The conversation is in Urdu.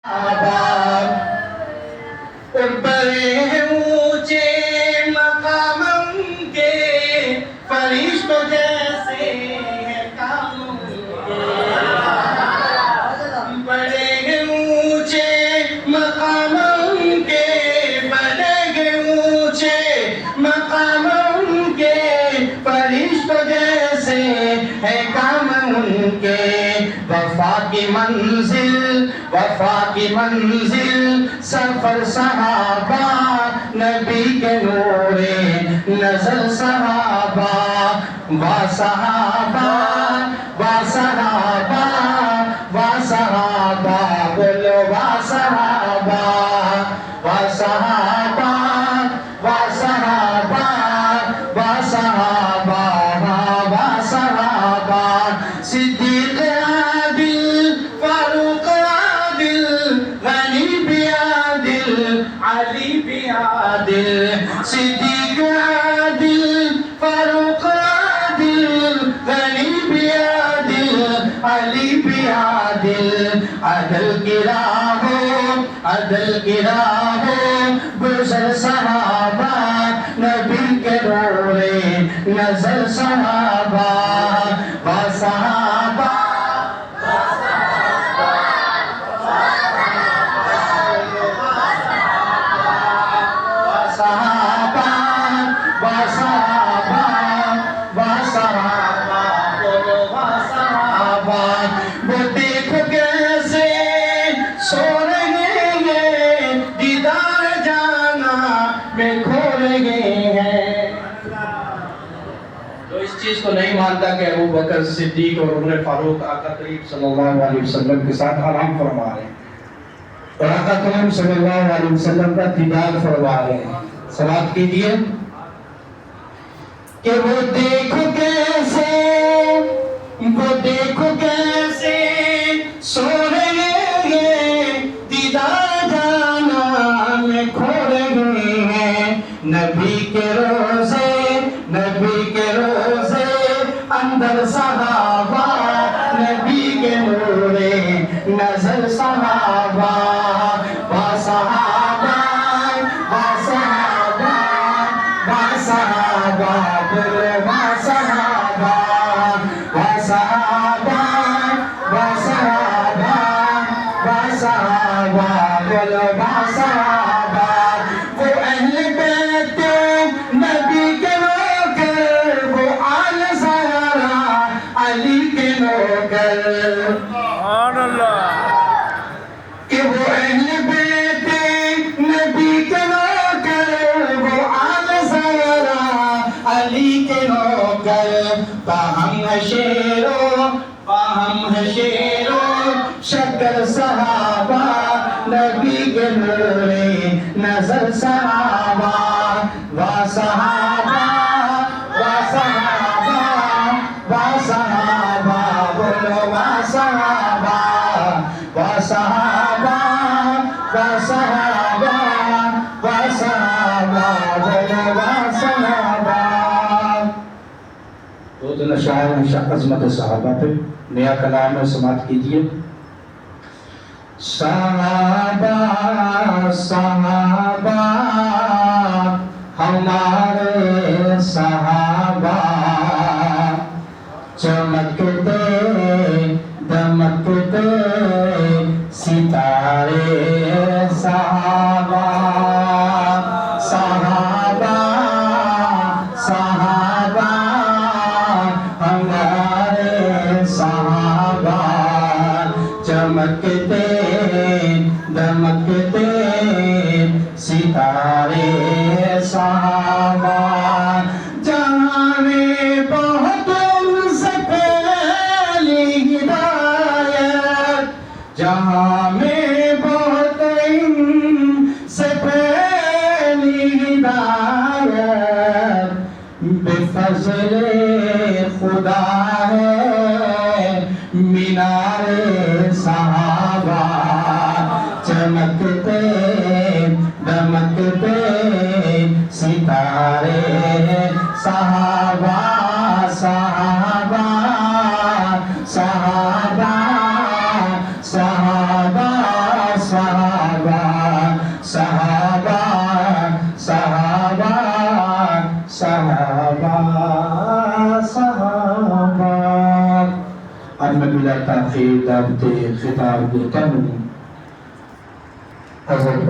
آباد بڑے ہیں اونچے مقام ان کے فرشتوں جیسے ہیں کام ان کے بڑے ہیں اونچے مقام ان کے بڑے ہیں اونچے مقام ان کے فرشتوں جیسے ہیں کام ان کے وفا کی منزل سفر صحابہ نبی کے نور نظر صحابہ وا صحابہ وا صحابہ وا صحابہ بولو وا صحابہ وا صحابہ وا صحابہ وا صحابہ وا صحابہ صدیق عادل فاروق عادل غنی بھی عادل علی بھی عادل صدیق عادل فاروق عادل غنی بھی عادل علی بھی عادل عدل کی راہوں گزر صحابہ نبی کے نور نظر صحابہ وا صحابہ وہ دیکھو کیسے سو رہے ہیں دیدار جانا میں کھو رہے ہیں. جو اس چیز کو نہیں مانتا کہ ابو بکر صدیق اور عمر فاروق آقا کریم صلی اللہ علیہ وسلم کے ساتھ آرام فرما رہے ہیں اور آقا کریم صلی اللہ علیہ وسلم کا دیدار فرما رہے ہیں. صلوات کیجئے کہ وہ دیکھو کیسے سو رہے ہیں دیدار جانا میں کھو رہے ہیں. نبی کے روزے اندر صحابہ نبی کے نور نظر صحابہ وا صحابہ وا صحابہ وا صحابہ بولو وا صحابہ وا صحابہ وا صحابہ وا صحابہ بولو وا صحابہ. وہ اہل بیت نبی کے نوکر وہ آل زہرا علی کے نوکر سبحان اللہ کہ وہ اہل بیت نبی کے نوکر وہ آل زہرا علی کے نوکر. باہم ہے شیرو شکر صحابہ نبی کے نور نظر صحابہ وا صحابہ وا صحابہ وا صحابہ بولو وا صحابہ وا صحابہ وا صحابہ وا صحابہ بولو وا صحابہ. دو دن شاعر عظمت صحابہ پہ نیا کلام میں سماعت کیجئے. صحابہ صحابہ ہمارے صحابہ چمکتے دمکتے ستارے صحابہ صحابہ صحابہ ہمارے صحابہ چمکتے دمکتے ستارے صحابہ جہاں میں بہت ان سے پھیلی ہدایت جہاں میں بہت ان سے پھیلی ہدایت بے فضل خدا ہے مینار صحابہ چمکتے دمکتے ستارے صحابہ صحابہ صحابہ صحابہ بلا تاخیر دعوت خطاب دیتا ہوں. حضرت